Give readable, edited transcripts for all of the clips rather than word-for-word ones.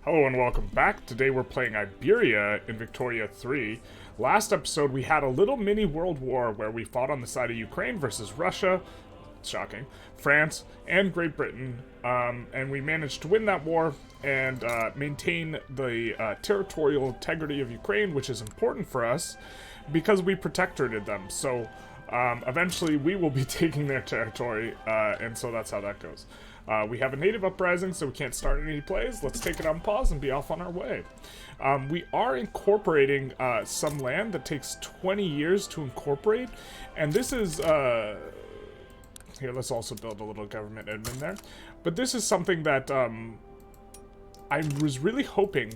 Hello and welcome back. Today we're playing Iberia in Victoria 3. Last episode we had a little mini world war where we fought on the side of Ukraine versus Russia, shocking, France, and Great Britain, and we managed to win that war and maintain the territorial integrity of Ukraine, which is important for us because we protectorated them. So eventually we will be taking their territory, and so that's how that goes. We have a native uprising, so we can't start any plays. Let's take it on pause and be off on our way. We are incorporating some land that takes 20 years to incorporate, and this is... Here, let's also build a little government admin there. But this is something that I was really hoping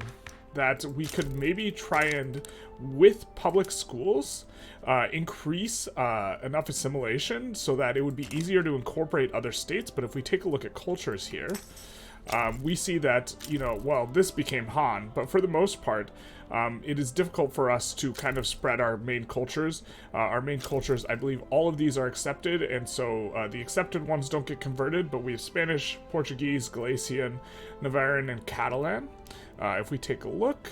that we could maybe try and, with public schools, increase enough assimilation so that it would be easier to incorporate other states. But if we take a look at cultures here, we see that, you know, well, this became Han, but for the most part, it is difficult for us to kind of spread our main cultures. I believe all of these are accepted, and so the accepted ones don't get converted, but we have Spanish, Portuguese, Galician, Navarran, and Catalan. If we take a look,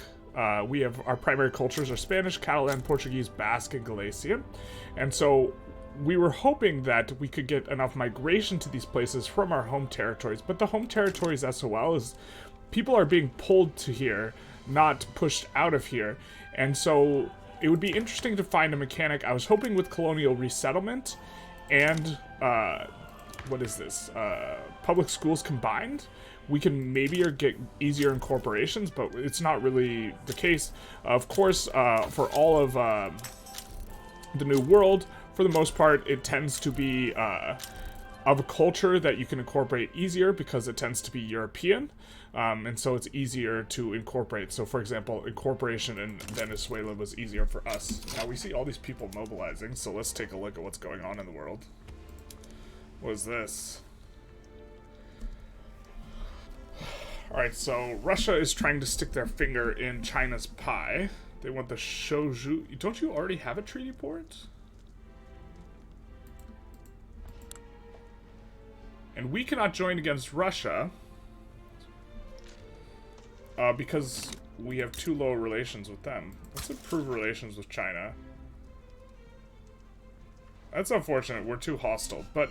we have our primary cultures are Spanish, Catalan, Portuguese, Basque, and Galician. And so we were hoping that we could get enough migration to these places from our home territories. But the home territories SOL is people are being pulled to here, not pushed out of here. And so it would be interesting to find a mechanic. I was hoping with colonial resettlement and what is this? Public schools combined, we can maybe get easier incorporations, but it's not really the case. Of course, for all of the New World, for the most part, it tends to be of a culture that you can incorporate easier because it tends to be European, and so it's easier to incorporate. So, for example, incorporation in Venezuela was easier for us. Now, we see all these people mobilizing, so let's take a look at what's going on in the world. What is this? Alright, so Russia is trying to stick their finger in China's pie. They want the Shoju... Don't you already have a treaty port? And we cannot join against Russia because we have too low relations with them. Let's improve relations with China. That's unfortunate. We're too hostile, but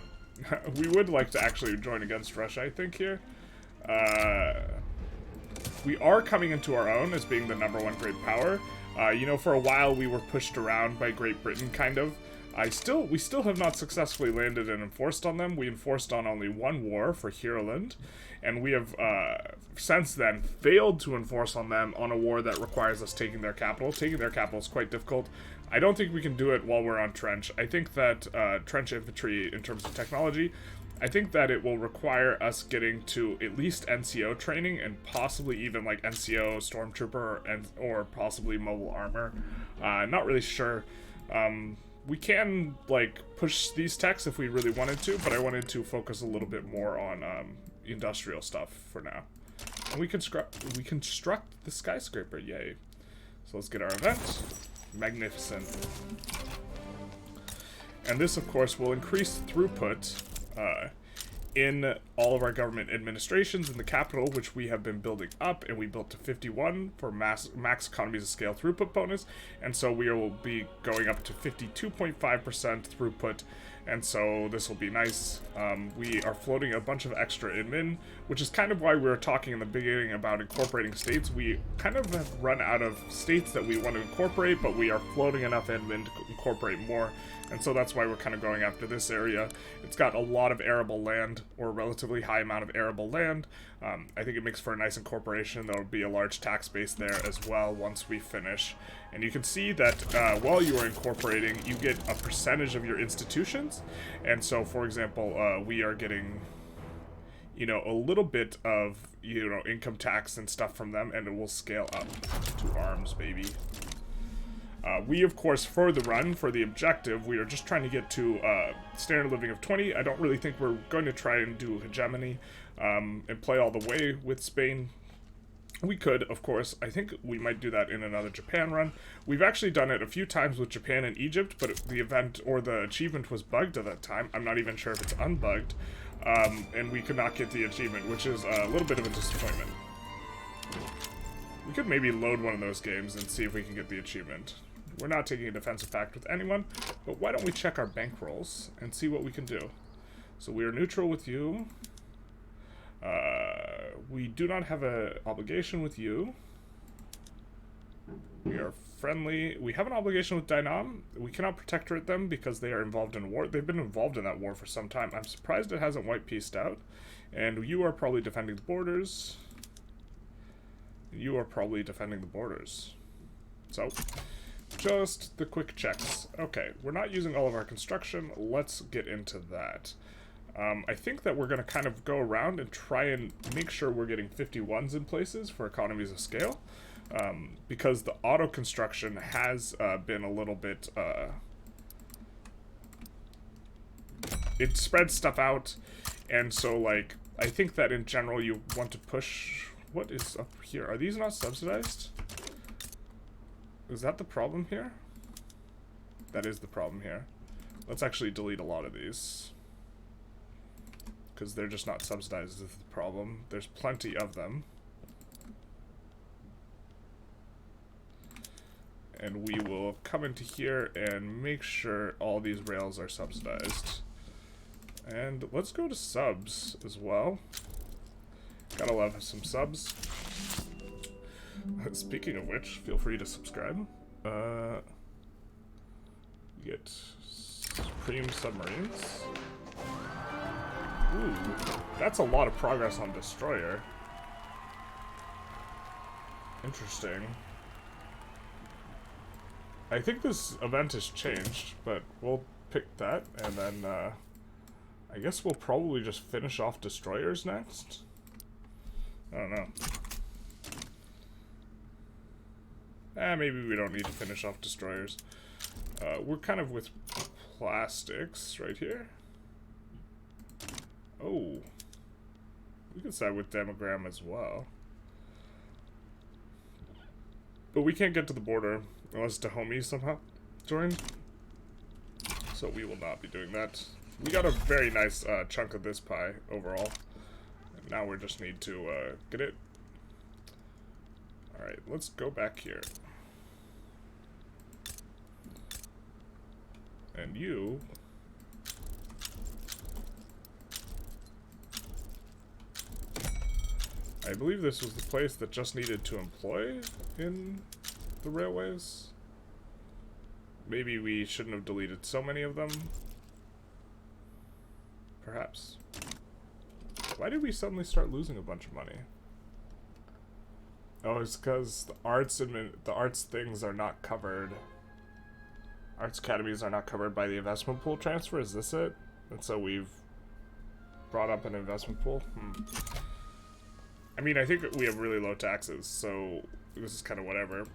we would like to actually join against Russia, I think, here. We are coming into our own as being the #1 great power. You know, for a while we were pushed around by Great Britain, kind of. We still have not successfully landed and enforced on them. We enforced on only one war for Heerland, and we have since then failed to enforce on them on a war that requires us taking their capital. Taking their capital is quite difficult. I don't think we can do it while we're on trench. I think that trench infantry, in terms of technology, I think that it will require us getting to at least NCO training and possibly even like NCO Stormtrooper or possibly mobile armor. Not really sure. We can like push these techs if we really wanted to, but I wanted to focus a little bit more on industrial stuff for now. And we construct the skyscraper, yay. So let's get our event. Magnificent. And this, of course, will increase throughput in all of our government administrations in the capital, which we have been building up, and we built to 51 for max economies of scale throughput bonus, and so we will be going up to 52.5% throughput, and so this will be nice. We are floating a bunch of extra admin, which is kind of why we were talking in the beginning about incorporating states. We kind of have run out of states that we want to incorporate, but we are floating enough admin to incorporate more. And so that's why we're kind of going after this area. It's got a lot of arable land, or a relatively high amount of arable land. I think it makes for a nice incorporation. There will be a large tax base there as well once we finish. And you can see that while you are incorporating, you get a percentage of your institutions. And so, for example, we are getting, you know, a little bit of, you know, income tax and stuff from them, and it will scale up to arms, baby. We, of course, for the objective, we are just trying to get to standard living of 20. I don't really think we're going to try and do hegemony and play all the way with Spain. We could, of course. I think we might do that in another Japan run. We've actually done it a few times with Japan and Egypt, but the event or the achievement was bugged at that time. I'm not even sure if it's unbugged. And we could not get the achievement, which is a little bit of a disappointment. We could maybe load one of those games and see if we can get the achievement. We're not taking a defensive pact with anyone, but why don't we check our bankrolls and see what we can do? So we are neutral with you. We do not have an obligation with you. We are friendly. We have an obligation with Dynam. We cannot protectorate them because they are involved in war. They've been involved in that war for some time. I'm surprised it hasn't white peaced out. And you are probably defending the borders. You are probably defending the borders. So, just the quick checks. Okay, we're not using all of our construction. Let's get into that. I think that we're going to kind of go around and try and make sure we're getting 51s in places for economies of scale. Because the auto construction has been a little bit... it spreads stuff out, and so, like, I think that in general you want to push... What is up here? Are these not subsidized? Is that the problem here? That is the problem here. Let's actually delete a lot of these. Because they're just not subsidized is the problem. There's plenty of them. And we will come into here and make sure all these rails are subsidized. And let's go to subs as well. Gotta love some subs. Speaking of which, feel free to subscribe. Get Supreme Submarines. Ooh, that's a lot of progress on Destroyer. Interesting. I think this event has changed, but we'll pick that, and then I guess we'll probably just finish off Destroyers next. I don't know. Maybe we don't need to finish off Destroyers. We're kind of with plastics right here. Oh. We can side with Demogram as well. But we can't get to the border unless Dahomey somehow joined. So we will not be doing that. We got a very nice chunk of this pie overall. And now we just need to get it. Alright, let's go back here. And you... I believe this was the place that just needed to employ in the railways. Maybe we shouldn't have deleted so many of them. Perhaps. Why did we suddenly start losing a bunch of money? Oh, it's because the arts things are not covered. Arts academies are not covered by the investment pool transfer. Is this it? And so we've brought up an investment pool. I mean, I think we have really low taxes, so this is kind of whatever.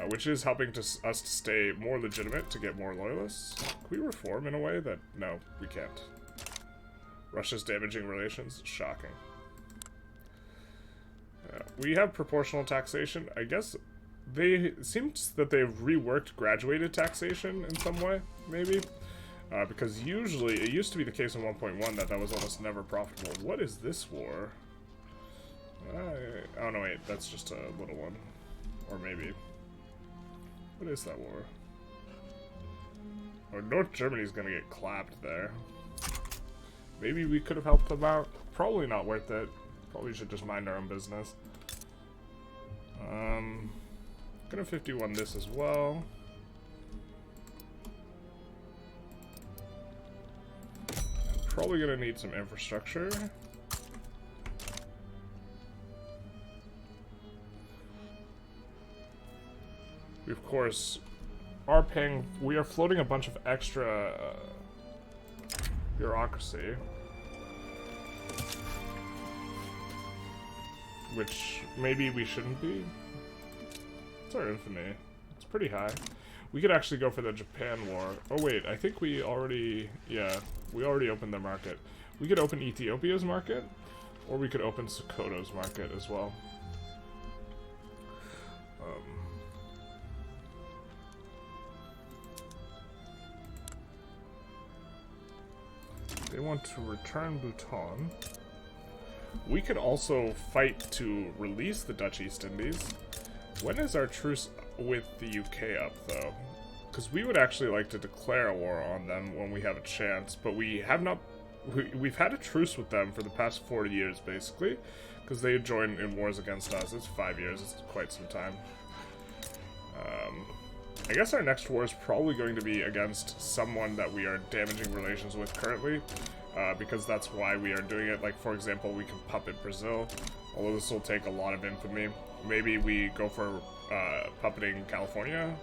Which is helping us to stay more legitimate, to get more loyalists. Can we reform in a way that... No, we can't. Russia's damaging relations? Shocking. We have proportional taxation. I guess it seems that they've reworked graduated taxation in some way, maybe. Because usually, it used to be the case in 1.1 that was almost never profitable. What is this war? Oh no, wait, that's just a little one. Or maybe. What is that war? Oh, North Germany's gonna get clapped there. Maybe we could have helped them out. Probably not worth it. Probably should just mind our own business. Gonna 51 this as well. Probably gonna need some infrastructure. We, of course, are paying... We are floating a bunch of extra bureaucracy. Which maybe we shouldn't be. It's our infamy. It's pretty high. We could actually go for the Japan war. Oh wait, I think we already... Yeah, we already opened their market. We could open Ethiopia's market, or we could open Sokoto's market as well. They want to return Bhutan. We could also fight to release the Dutch East Indies. When is our truce with the UK up, though? Because we would actually like to declare a war on them when we have a chance, but we have not... We've had a truce with them for the past 40 years, basically, because they joined in wars against us. It's 5 years, it's quite some time. I guess our next war is probably going to be against someone that we are damaging relations with currently, because that's why we are doing it. Like, for example, we can puppet Brazil, although this will take a lot of infamy. Maybe we go for puppeting California,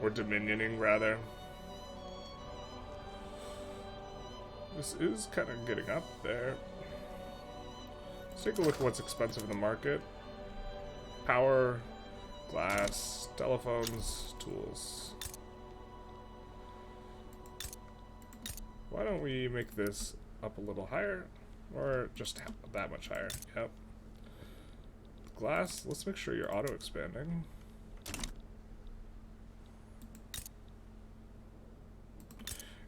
or dominioning, rather. This is kind of getting up there. Let's take a look at what's expensive in the market. Power, glass, telephones, tools. Why don't we make this up a little higher? Or just that much higher? Yep. Glass, let's make sure you're auto-expanding.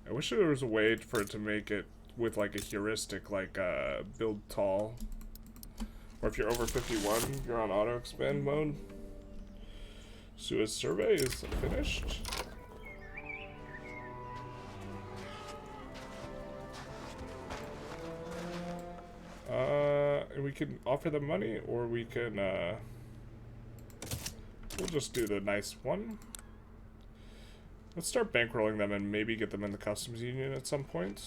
I wish there was a way for it to make it with like a heuristic, like build tall. Or if you're over 51, you're on auto-expand mode. Suez survey is finished. And we can offer them money, or we can, we'll just do the nice one. Let's start bankrolling them and maybe get them in the customs union at some point.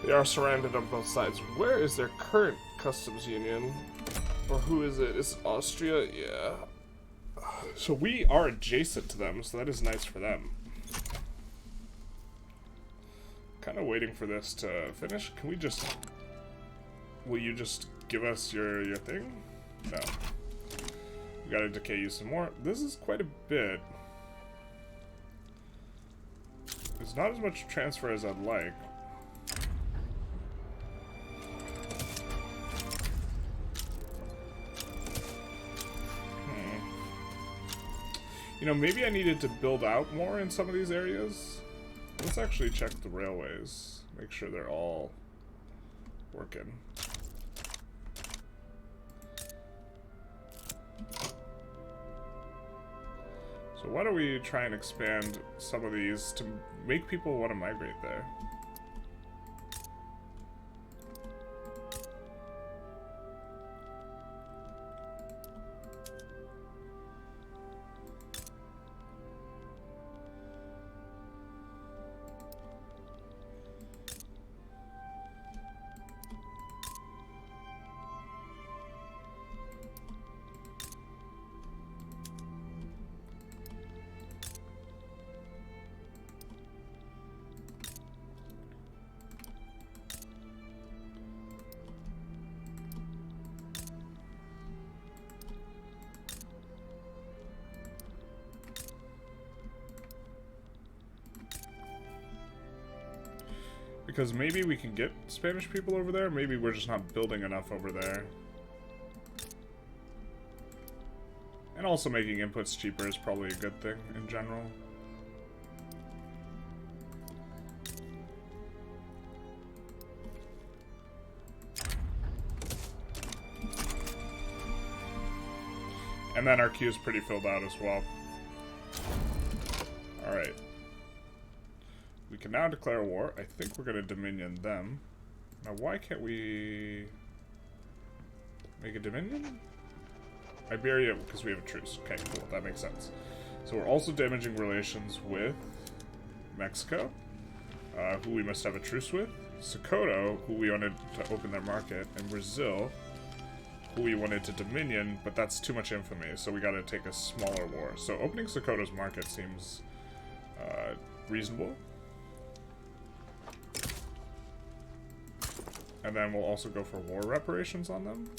They are surrounded on both sides. Where is their current customs union? Or who is it? Is it Austria? Yeah. So we are adjacent to them, so that is nice for them. Kind of waiting for this to finish. Can we just... Will you just give us your thing? No. We gotta decay you some more. This is quite a bit. It's not as much transfer as I'd like. You know, maybe I needed to build out more in some of these areas. Let's actually check the railways. Make sure they're all working. So why don't we try and expand some of these to make people want to migrate there? Because maybe we can get Spanish people over there, maybe we're just not building enough over there. And also making inputs cheaper is probably a good thing in general. And then our queue is pretty filled out as well. Alright. We can now declare war. I think we're going to dominion them. Now, why can't we make a dominion? Iberia, because we have a truce. Okay, cool. That makes sense. So we're also damaging relations with Mexico, who we must have a truce with. Sokoto, who we wanted to open their market. And Brazil, who we wanted to dominion, but that's too much infamy, so we got to take a smaller war. So opening Sokoto's market seems reasonable. And then we'll also go for war reparations on them.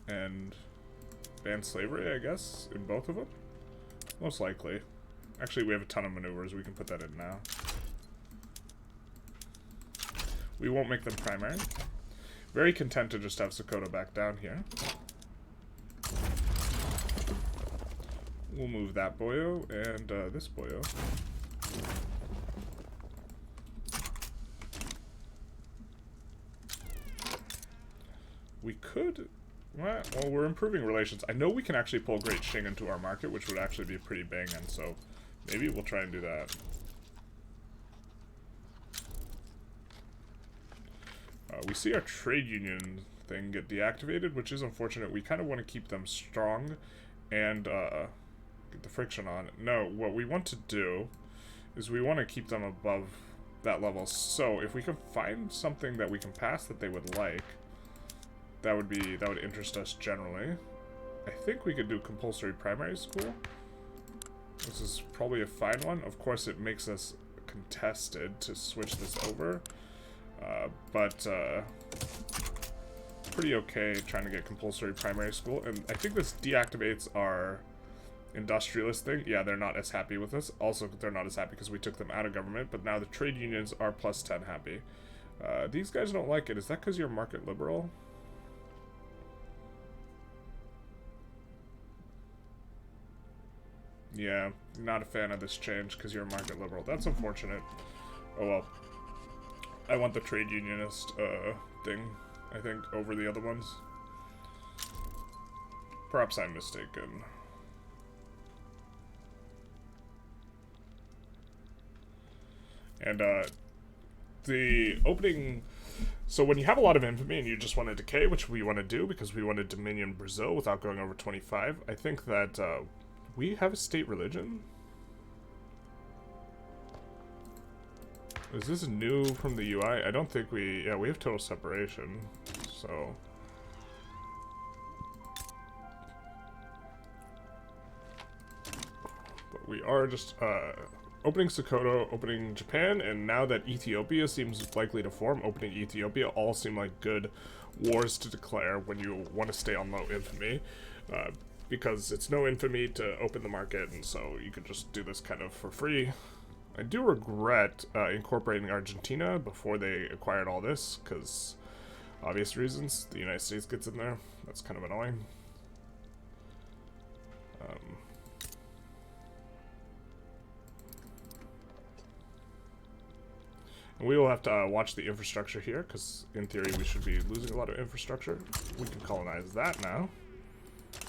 And ban slavery, I guess, in both of them? Most likely. Actually, we have a ton of maneuvers. We can put that in now. We won't make them primary. Very content to just have Sokoto back down here. We'll move that boyo and this boyo. We could... Well, we're improving relations. I know we can actually pull Great Qing into our market, which would actually be pretty banging, so maybe we'll try and do that. We see our trade union thing get deactivated, which is unfortunate. We kind of want to keep them strong and get the friction on. No, what we want to do is we want to keep them above that level. So if we can find something that we can pass that they would like, that would interest us generally. I think we could do compulsory primary school. This is probably a fine one. Of course, it makes us contested to switch this over. But pretty okay trying to get compulsory primary school. And I think this deactivates our industrialist thing. Yeah, they're not as happy with us. Also, they're not as happy because we took them out of government. But now the trade unions are plus 10 happy. These guys don't like it. Is that because you're market liberal? Yeah, not a fan of this change because you're a market liberal. That's unfortunate. Oh well. I want the trade unionist thing, I think, over the other ones. Perhaps I'm mistaken. And the opening... So when you have a lot of infamy and you just want to decay, which we want to do because we want to dominion Brazil without going over 25, I think that we have a state religion. Is this new from the UI? I don't think we... Yeah, we have total separation, so... But we are just, opening Sokoto, opening Japan, and now that Ethiopia seems likely to form, opening Ethiopia all seem like good wars to declare when you want to stay on low infamy. Because it's no infamy to open the market, and so you could just do this kind of for free. I do regret incorporating Argentina before they acquired all this, because obvious reasons. The United States gets in there. That's kind of annoying. And we will have to watch the infrastructure here, because in theory we should be losing a lot of infrastructure. We can colonize that now.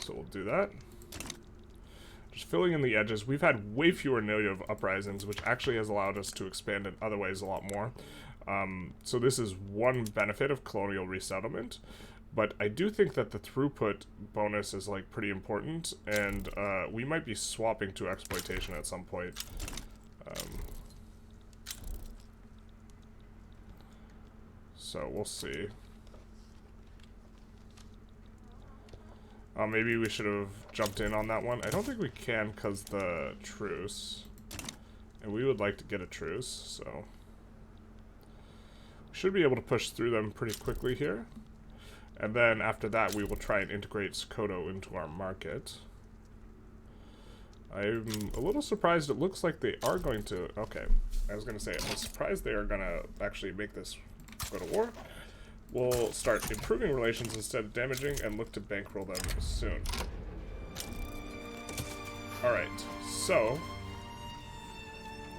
So we'll do that. Just filling in the edges. We've had way fewer native uprisings, which actually has allowed us to expand in other ways a lot more. So this is one benefit of colonial resettlement. But I do think that the throughput bonus is like pretty important, and we might be swapping to exploitation at some point. So we'll see. Maybe we should have jumped in on that one. I don't think we can because the truce. And we would like to get a truce, so... We should be able to push through them pretty quickly here. And then after that, we will try and integrate Sokoto into our market. I'm a little surprised. It looks like they are going to... Okay, I was going to say, I'm surprised they are going to actually make this go to war. We'll start improving relations instead of damaging and look to bankroll them soon. Alright, so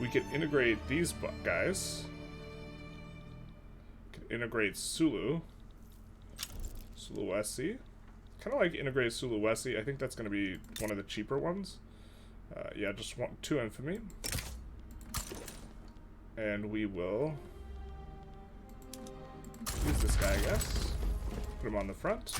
we can integrate these guys. We can integrate Sulu. Sulawesi. Kind of like integrate Sulawesi. I think that's going to be one of the cheaper ones. Yeah, just want 2 infamy. And we will use this guy, I guess. Put him on the front.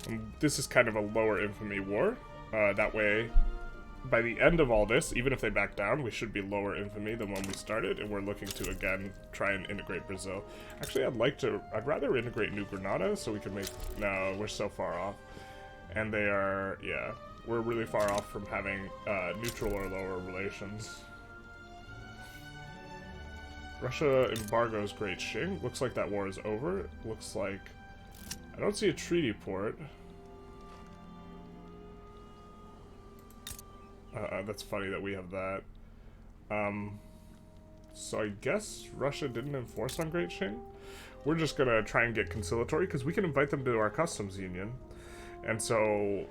And this is kind of a lower infamy war. That way, by the end of all this, even if they back down, we should be lower infamy than when we started, and we're looking to, again, try and integrate Brazil. Actually, I'd rather integrate New Granada, so we can make... No, we're so far off. And they are, yeah, we're really far off from having neutral or lower relations. Russia embargoes Great Qing. Looks like that war is over. Looks like... I don't see a treaty port. That's funny that we have that. So I guess Russia didn't enforce on Great Qing, we're just gonna try and get conciliatory because we can invite them to our customs union. And so,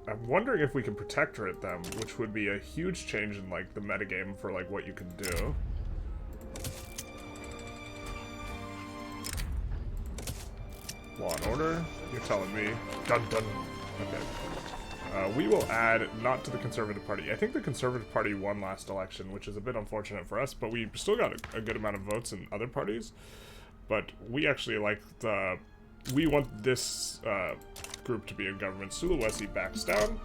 I'm wondering if we can protectorate them, which would be a huge change in, like, the metagame for, like, what you can do. Law and order? You're telling me. Dun dun. Okay. We will add not to the Conservative Party. I think the Conservative Party won last election, which is a bit unfortunate for us, but we still got a good amount of votes in other parties. But we actually like the... We want this group to be in government. Sulawesi backs down,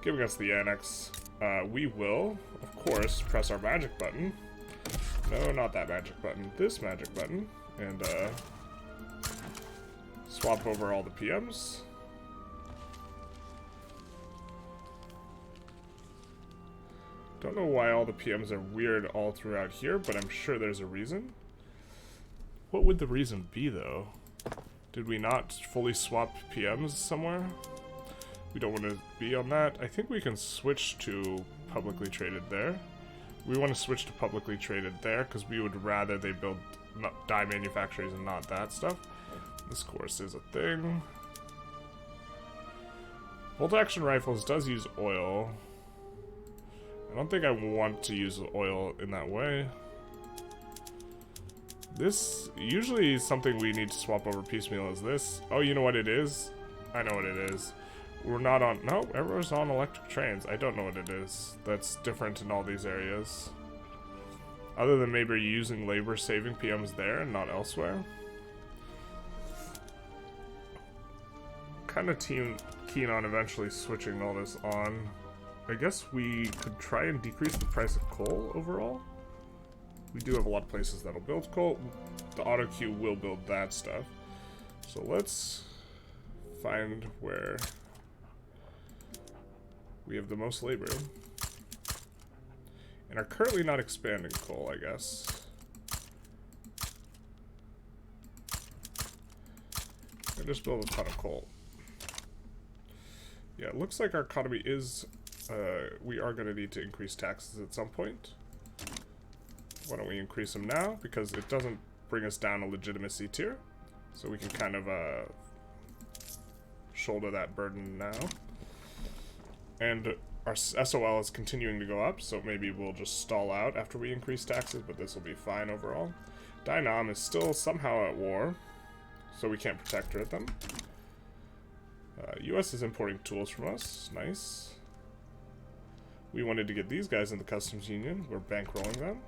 giving us the annex. We will, of course, press our magic button. No, not that magic button. This magic button. And swap over all the PMs. Don't know why all the PMs are weird all throughout here, but I'm sure there's a reason. What would the reason be, though? Did we not fully swap PMs somewhere? We don't want to be on that. I think we can switch to publicly traded there. We want to switch to publicly traded there because we would rather they build dye manufacturers and not that stuff. This course is a thing. Bolt action rifles does use oil. I don't think I want to use oil in that way. This, usually something we need to swap over piecemeal is this. Oh, you know what it is? I know what it is. We're not on, no, everyone's on electric trains. I don't know what it is. That's different in all these areas. Other than maybe using labor-saving PMs there and not elsewhere. Kind of keen on eventually switching all this on. I guess we could try and decrease the price of coal overall. We do have a lot of places that'll build coal. The auto queue will build that stuff. So let's find where we have the most labor. And are currently not expanding coal, I guess. And just build a ton of coal. Yeah, it looks like our economy is... we are going to need to increase taxes at some point. Why don't we increase them now? Because it doesn't bring us down a legitimacy tier. So we can kind of shoulder that burden now. And our SOL is continuing to go up, so maybe we'll just stall out after we increase taxes, but this will be fine overall. Dynam is still somehow at war, so we can't protectorate them. US is importing tools from us. Nice. We wanted to get these guys in the customs union. We're bankrolling them.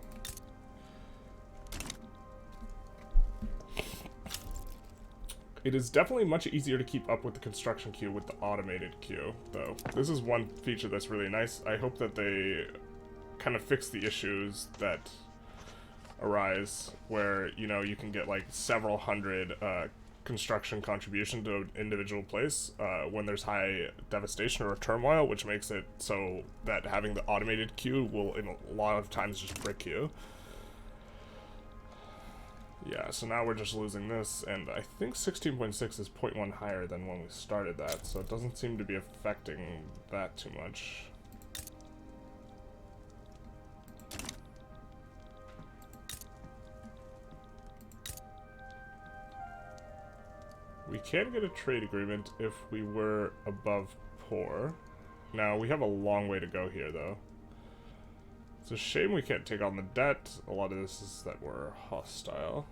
It is definitely much easier to keep up with the construction queue with the automated queue, though. This is one feature that's really nice. I hope that they kind of fix the issues that arise where, you know, you can get like several hundred construction contribution to an individual place when there's high devastation or turmoil, which makes it so that having the automated queue will in a lot of times just brick you. Yeah, so now we're just losing this, and I think 16.6 is 0.1 higher than when we started that, so it doesn't seem to be affecting that too much. We can get a trade agreement if we were above poor. Now, we have a long way to go here, though. It's a shame we can't take on the debt. A lot of this is that we're hostile.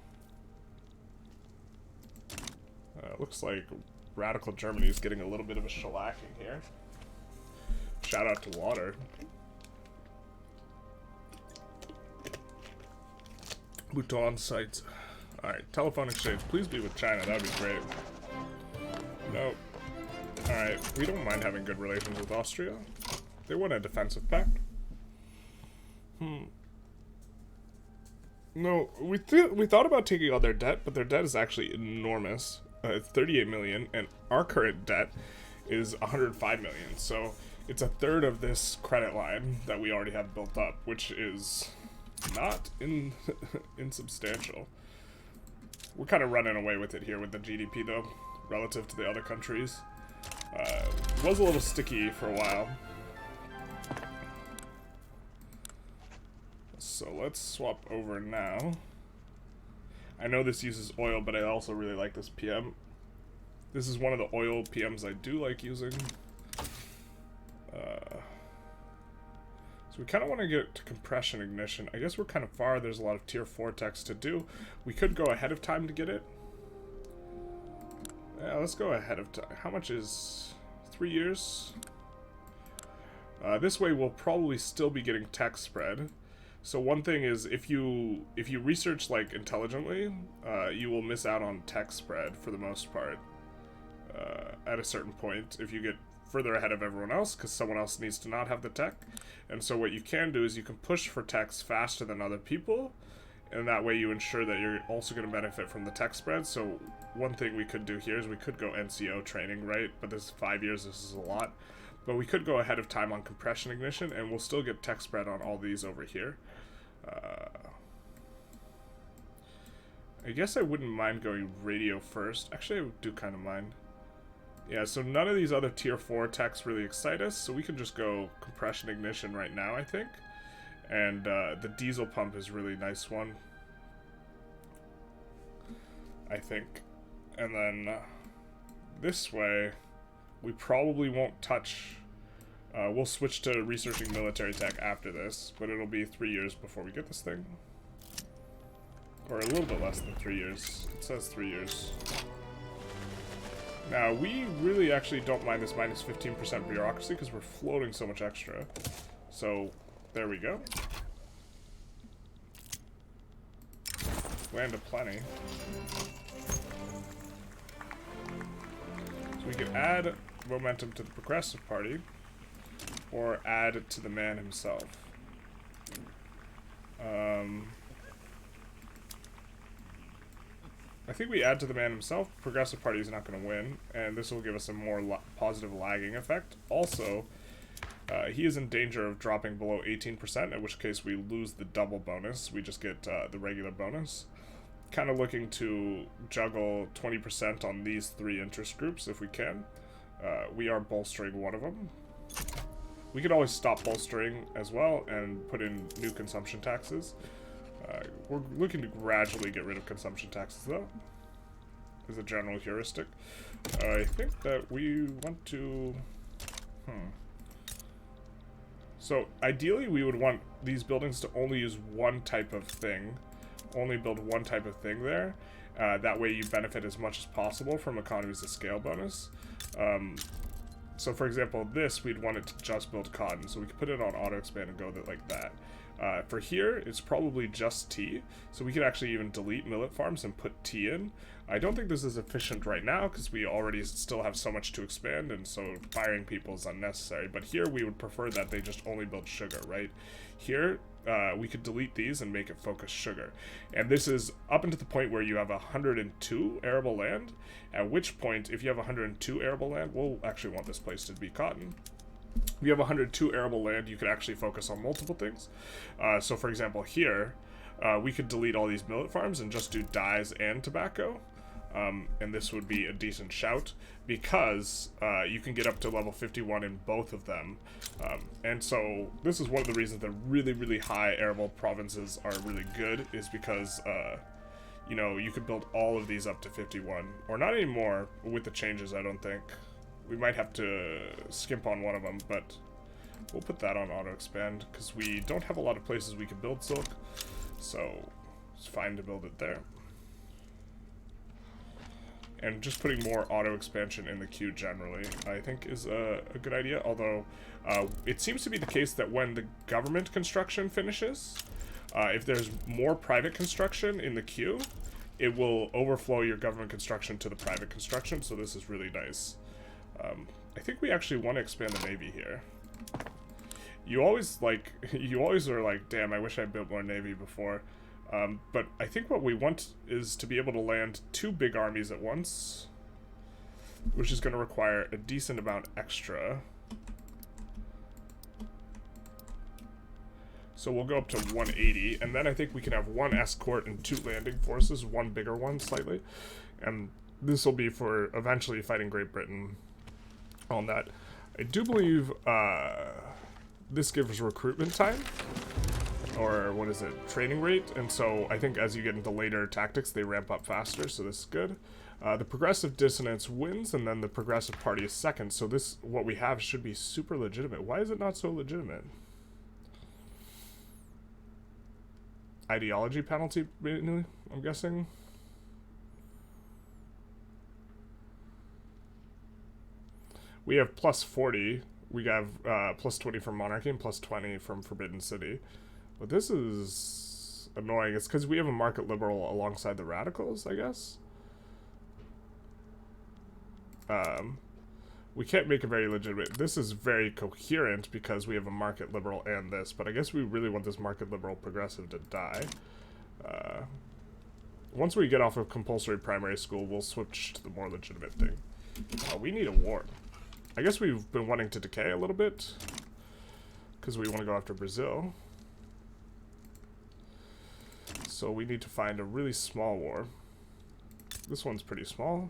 Looks like radical Germany is getting a little bit of a shellacking here. Shout out to water. Bhutan sites. Alright, telephone exchange. Please be with China. That would be great. Nope. Alright, we don't mind having good relations with Austria. They want a defensive pact. No, we thought about taking on their debt, but their debt is actually enormous. It's 38 million, and our current debt is 105 million. So it's a third of this credit line that we already have built up, which is not insubstantial. We're kind of running away with it here with the GDP, though, relative to the other countries. Was a little sticky for a while. So let's swap over now. I know this uses oil, but I also really like this PM. This is one of the oil PMs I do like using. So we kind of want to get to compression ignition. I guess we're kind of far. There's a lot of tier 4 techs to do. We could go ahead of time to get it. Yeah, let's go ahead of time. How much is 3 years? This way we'll probably still be getting tech spread. So one thing is, if you research like intelligently, you will miss out on tech spread for the most part. At a certain point, if you get further ahead of everyone else, because someone else needs to not have the tech. And so what you can do is you can push for techs faster than other people, and that way you ensure that you're also going to benefit from the tech spread. So one thing we could do here is we could go NCO training, right? But this is 5 years, this is a lot. But we could go ahead of time on compression ignition, and we'll still get tech spread on all these over here. I guess I wouldn't mind going radio first. Actually, I do kind of mind. Yeah, so none of these other tier 4 techs really excite us, so we can just go compression ignition right now, I think. And the diesel pump is a really nice one, I think. And then this way, we probably won't touch... we'll switch to researching military tech after this, but it'll be 3 years before we get this thing. Or a little bit less than 3 years. It says 3 years. Now, we really actually don't mind this minus 15% bureaucracy because we're floating so much extra. So, there we go. Land aplenty. So we could add momentum to the Progressive Party, or add it to the man himself. I think we add to the man himself. Progressive Party is not going to win, and this will give us a more positive lagging effect. Also, he is in danger of dropping below 18%, in which case we lose the double bonus. We just get the regular bonus. Kind of looking to juggle 20% on these 3 interest groups if we can. We are bolstering one of them. We could always stop bolstering as well and put in new consumption taxes. We're looking to gradually get rid of consumption taxes, though, as a general heuristic. I think that we want to... So, ideally, we would want these buildings to only use one type of thing. Only build one type of thing there. That way you benefit as much as possible from economies of scale bonus. So, for example, this, we'd want it to just build cotton. So we could put it on auto-expand and go like that. For here, it's probably just tea, so we could actually even delete millet farms and put tea in. I don't think this is efficient right now, because we already still have so much to expand, and so firing people is unnecessary. But here, we would prefer that they just only build sugar, right? Here, we could delete these and make it focus sugar. And this is up until the point where you have 102 arable land, at which point, if you have 102 arable land, we'll actually want this place to be cotton. If you have 102 arable land, you could actually focus on multiple things. So for example here, we could delete all these millet farms and just do dyes and tobacco. And this would be a decent shout, because you can get up to level 51 in both of them. And so this is one of the reasons that really, really high arable provinces are really good, is because, you know, you could build all of these up to 51. Or not anymore with the changes, I don't think. We might have to skimp on one of them, but we'll put that on auto-expand, because we don't have a lot of places we can build silk, so it's fine to build it there. And just putting more auto-expansion in the queue generally, I think, is a good idea, although it seems to be the case that when the government construction finishes, if there's more private construction in the queue, it will overflow your government construction to the private construction, so this is really nice. I think we actually want to expand the Navy here. You always are like, damn, I wish I built more Navy before. But I think what we want is to be able to land 2 big armies at once, which is going to require a decent amount extra. So we'll go up to 180, and then I think we can have 1 escort and 2 landing forces, 1 bigger one slightly. And this will be for eventually fighting Great Britain on that. I do believe this gives recruitment time. or what is it, training rate, and so I think as you get into later tactics, they ramp up faster, so this is good. The progressive dissonance wins, and then the progressive party is second, so this, what we have, should be super legitimate. Why is it not so legitimate? Ideology penalty, I'm guessing? We have plus 40. We have plus 20 from Monarchy and plus 20 from Forbidden City. But this is annoying. It's because we have a market liberal alongside the radicals, I guess. We can't make it very legitimate. This is very coherent because we have a market liberal and this, but I guess we really want this market liberal progressive to die. Once we get off of compulsory primary school, we'll switch to the more legitimate thing. We need a war. I guess we've been wanting to decay a little bit because we want to go after Brazil. So we need to find a really small war. This one's pretty small.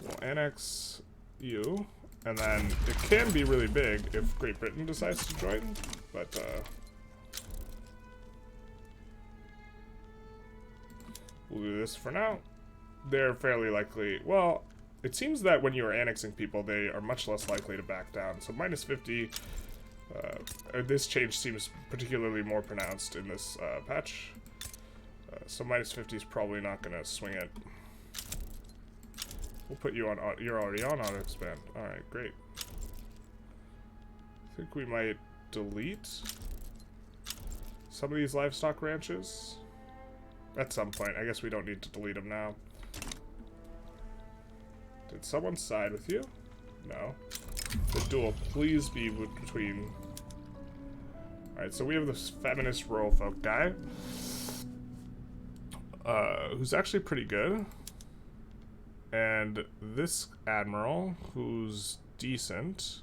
We'll annex you, and then it can be really big if Great Britain decides to join, but we'll do this for now. They're fairly likely, well, it seems that when you are annexing people, they are much less likely to back down, so minus 50, this change seems particularly more pronounced in this patch, so minus 50 is probably not going to swing it. We'll put you on, you're already on auto expand. Alright, great. I think we might delete some of these livestock ranches at some point. I guess we don't need to delete them now. Did someone side with you? No. The duel, please be between. Alright, so we have this feminist rural folk guy. Who's actually pretty good. And this admiral, who's decent.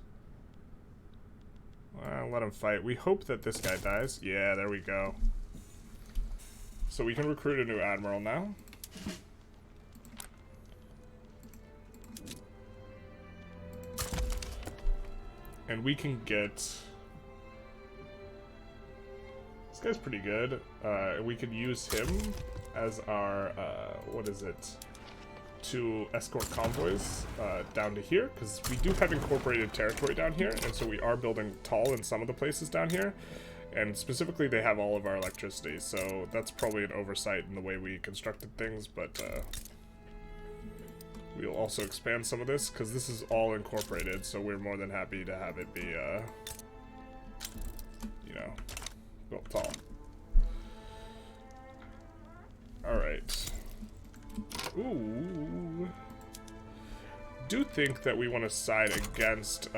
Let him fight. We hope that this guy dies. Yeah, there we go. So we can recruit a new admiral now. And we can get... This guy's pretty good. We could use him as our, what is it? To escort convoys down to here, because we do have incorporated territory down here, and so we are building tall in some of the places down here, and specifically they have all of our electricity, so that's probably an oversight in the way we constructed things, but we'll also expand some of this, because this is all incorporated, so we're more than happy to have it be, you know, built tall. Alright. Ooh. Do think that we want to side against,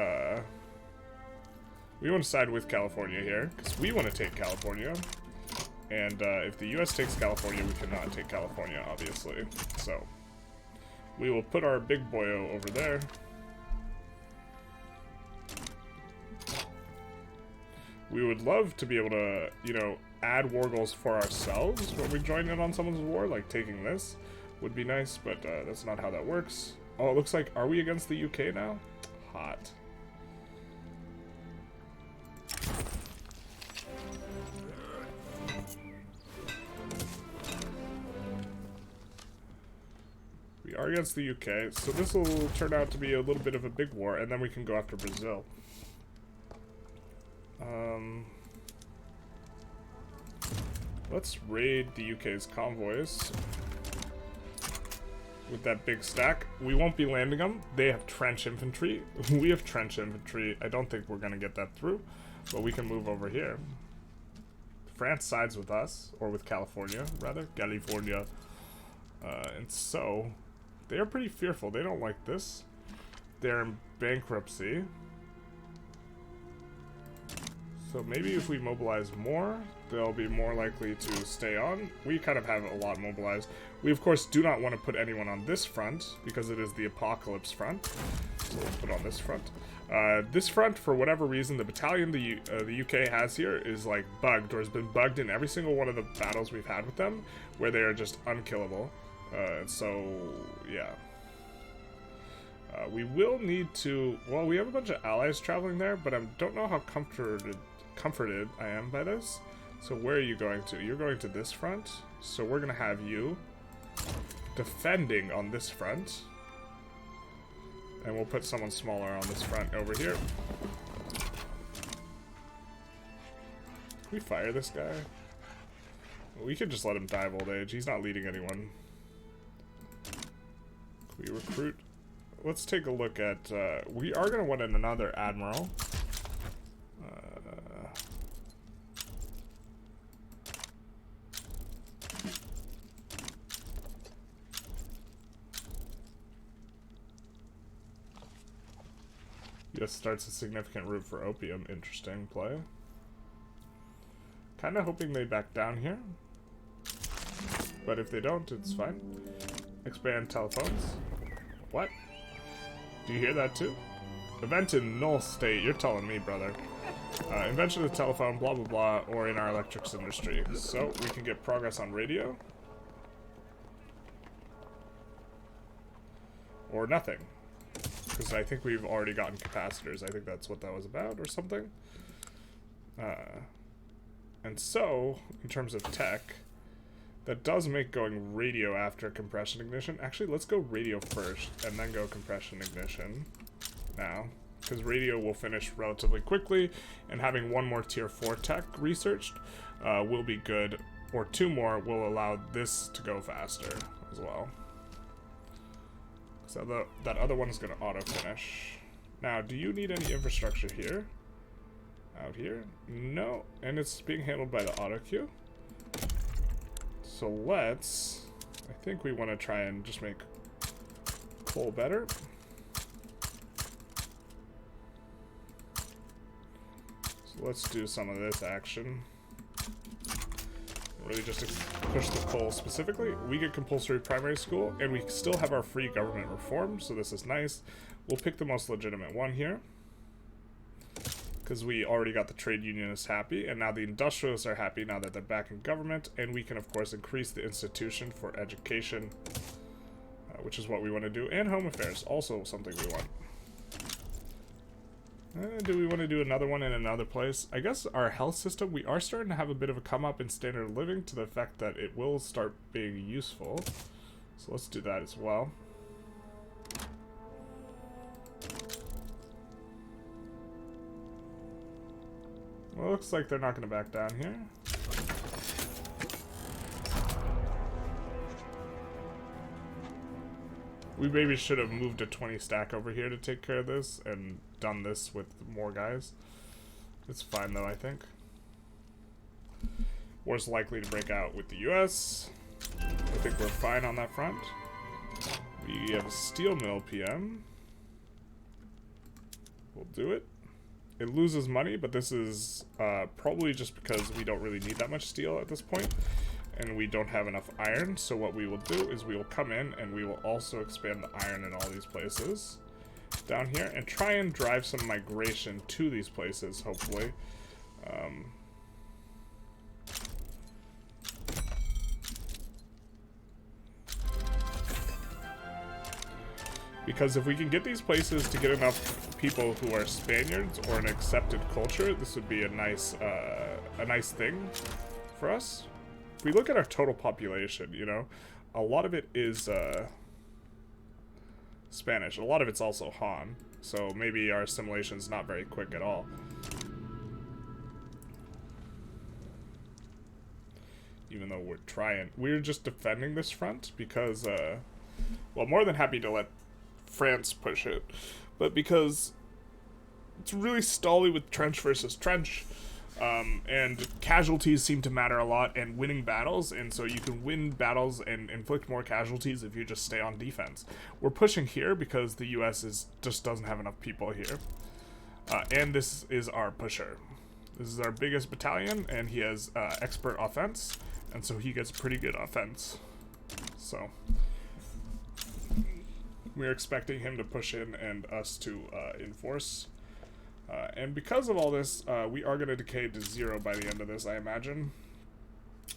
we want to side with California here, because we want to take California. And if the US takes California, we cannot take California, obviously. So, we will put our big boyo over there. We would love to be able to, you know, add war goals for ourselves when we join in on someone's war, like taking this. Would be nice, but that's not how that works. Oh, it looks like, are we against the UK now? Hot. We are against the UK, so this will turn out to be a little bit of a big war, and then we can go after Brazil. Let's raid the UK's convoys. With that big stack. We won't be landing them. They have trench infantry. We have trench infantry. I don't think we're going to get that through. But we can move over here. France sides with us. Or with California, rather. California. And so, they are pretty fearful. They don't like this. They're in bankruptcy. So maybe if we mobilize more, they'll be more likely to stay on. We kind of have a lot mobilized. We, of course, do not want to put anyone on this front, because it is the apocalypse front. So we'll put on this front. This front, for whatever reason, the battalion the UK has here is, like, bugged, or has been bugged in every single one of the battles we've had with them, where they are just unkillable. So, yeah. We will need to... Well, we have a bunch of allies traveling there, but I don't know how comforted I am by this. So where are you going to? You're going to this front. So we're going to have you defending on this front. And we'll put someone smaller on this front over here. Can we fire this guy? We could just let him die of old age. He's not leading anyone. Can we recruit? Let's take a look at... we are going to want another admiral. US starts a significant route for opium. Interesting play. Kind of hoping they back down here. But if they don't, it's fine. Expand telephones. What? Do you hear that too? Event in null state. You're telling me, brother. Invention of the telephone, blah blah blah, or in our electrics industry. So we can get progress on radio. Or nothing. Because I think we've already gotten capacitors. I think that's what that was about, or something. And so, in terms of tech, that does make going radio after compression ignition. Actually, let's go radio first, and then go compression ignition now. Because radio will finish relatively quickly, and having one more tier 4 tech researched will be good, or 2 more will allow this to go faster as well. So that other one is going to auto-finish. Now, do you need any infrastructure here? Out here? No. And it's being handled by the auto queue. So let's... I think we want to try and just make coal better. So let's do some of this action. Really just to push the coal specifically. We get compulsory primary school, and we still have our free government reform, so this is nice. We'll pick the most legitimate one here, because we already got the trade unionists happy, and now the industrialists are happy now that they're back in government, and we can of course increase the institution for education, which is what we want to do, and home affairs, also something we want. Do we want to do another one in another place? I guess our health system, we are starting to have a bit of a come up in standard of living to the effect that it will start being useful. So let's do that as well. Well, it looks like they're not going to back down here. We maybe should have moved a 20 stack over here to take care of this and done this with more guys. It's fine though, I think. War's likely to break out with the US. I think we're fine on that front. We have a steel mill PM. We'll do it. It loses money, but this is probably just because we don't really need that much steel at this point. And we don't have enough iron, so what we will do is we will come in and we will also expand the iron in all these places down here and try and drive some migration to these places, hopefully. Because if we can get these places to get enough people who are Spaniards or an accepted culture, this would be a nice thing for us. If we look at our total population, you know, a lot of it is Spanish. A lot of it's also Han, so maybe our assimilation's not very quick at all. Even though we're trying. We're just defending this front because, well, more than happy to let France push it, but because it's really stally with trench versus trench, and casualties seem to matter a lot, and winning battles, and so you can win battles and inflict more casualties if you just stay on defense. We're pushing here because the US just doesn't have enough people here, and this is our pusher. This is our biggest battalion, and he has expert offense, and so he gets pretty good offense. So we're expecting him to push in and us to enforce. And because of all this, we are going to decay to 0 by the end of this, I imagine.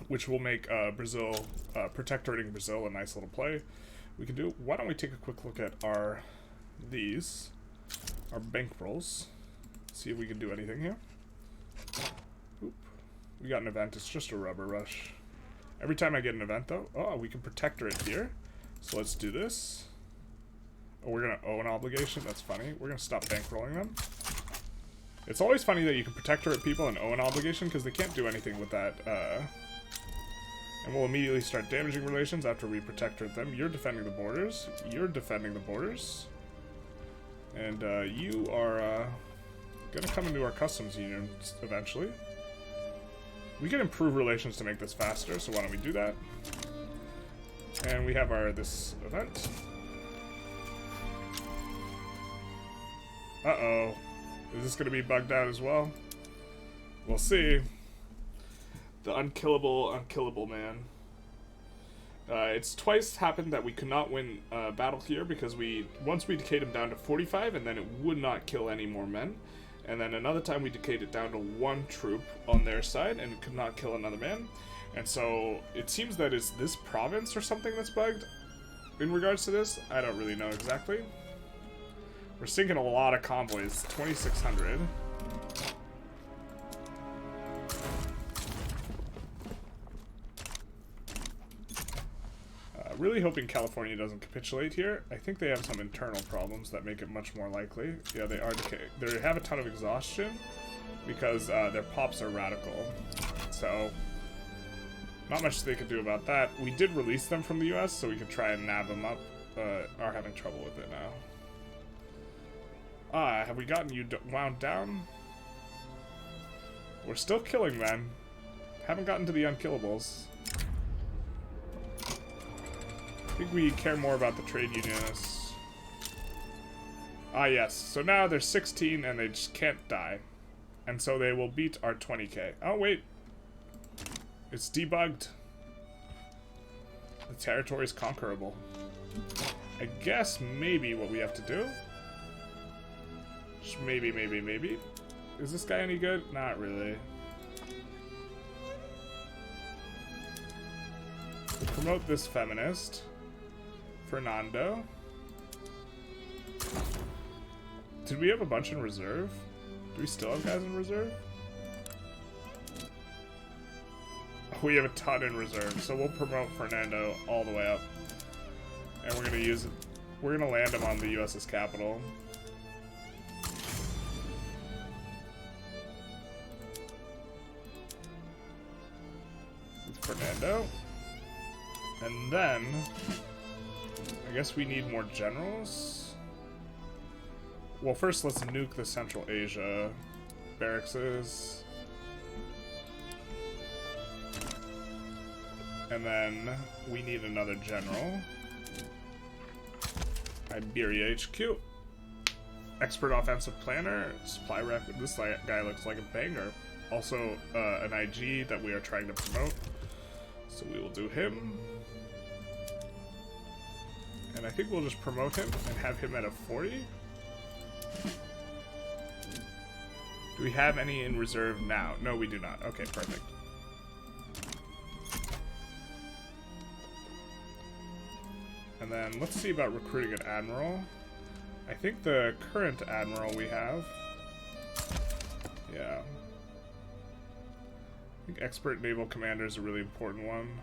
Which will make Brazil, protectorating Brazil, a nice little play. We can do. Why don't we take a quick look at our bankrolls. See if we can do anything here. Oop. We got an event. It's just a rubber rush. Every time I get an event, though... Oh, we can protectorate here. So let's do this. Oh, we're going to owe an obligation? That's funny. We're going to stop bankrolling them. It's always funny that you can protectorate people and owe an obligation because they can't do anything with that. And we'll immediately start damaging relations after we protectorate them. You're defending the borders. You're defending the borders. And you are going to come into our customs union eventually. We can improve relations to make this faster, so why don't we do that? And we have this event. Uh-oh. Is this going to be bugged out as well? We'll see. The unkillable man. It's twice happened that we could not win a battle here because once we decayed him down to 45 and then it would not kill any more men. And then another time we decayed it down to 1 troop on their side and it could not kill another man. And so it seems that it's this province or something that's bugged in regards to this. I don't really know exactly. We're sinking a lot of convoys, 2,600. Really hoping California doesn't capitulate here. I think they have some internal problems that make it much more likely. Yeah, they are decaying. They have a ton of exhaustion because their pops are radical. So, not much they could do about that. We did release them from the US so we could try and nab them up, but are having trouble with it now. Have we gotten you wound down? We're still killing men. Haven't gotten to the unkillables. I think we care more about the trade unionists. Yes. So now there's 16 and they just can't die. And so they will beat our 20k. Oh, wait. It's debugged. The territory is conquerable. I guess maybe what we have to do... Just maybe. Is this guy any good? Not really. We'll promote this feminist. Fernando. Did we have a bunch in reserve? Do we still have guys in reserve? Oh, we have a ton in reserve, so we'll promote Fernando all the way up. And we're gonna use it. We're gonna land him on the US's capital. With Fernando. And then I guess we need more generals. Well, first let's nuke the Central Asia barracks. And then we need another general. Iberia HQ. Expert offensive planner. Supply rep. This guy looks like a banger. Also, an IG that we are trying to promote. So we will do him. And I think we'll just promote him and have him at a 40. Do we have any in reserve now? No, we do not. Okay, perfect. And then let's see about recruiting an admiral. I think the current admiral we have... Yeah. I think expert naval commander is a really important one.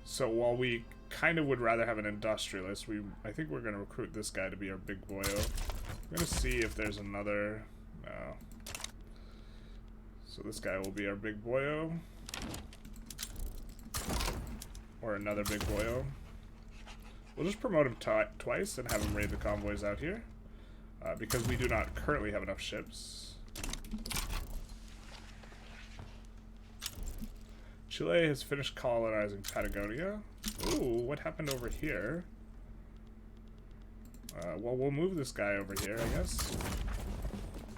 So while we kind of would rather have an industrialist, I think we're going to recruit this guy to be our big boyo. I'm going to see if there's another... No. So this guy will be our big boyo. Or another big boyo. We'll just promote him twice and have him raid the convoys out here. Because we do not currently have enough ships. Chile has finished colonizing Patagonia. Ooh, what happened over here? Well, we'll move this guy over here, I guess.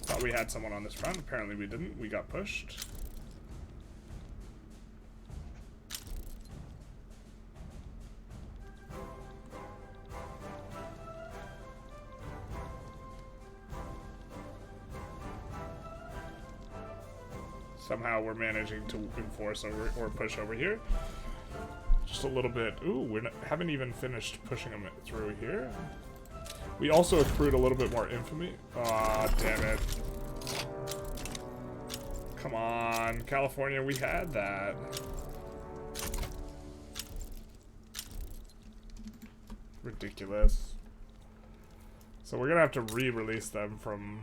Thought we had someone on this front. Apparently we didn't. We got pushed. Somehow we're managing to enforce over or push over here. Just a little bit. Ooh, we haven't even finished pushing them through here. We also accrued a little bit more infamy. Aw, damn it. Come on, California, we had that. Ridiculous. So we're gonna have to re-release them from...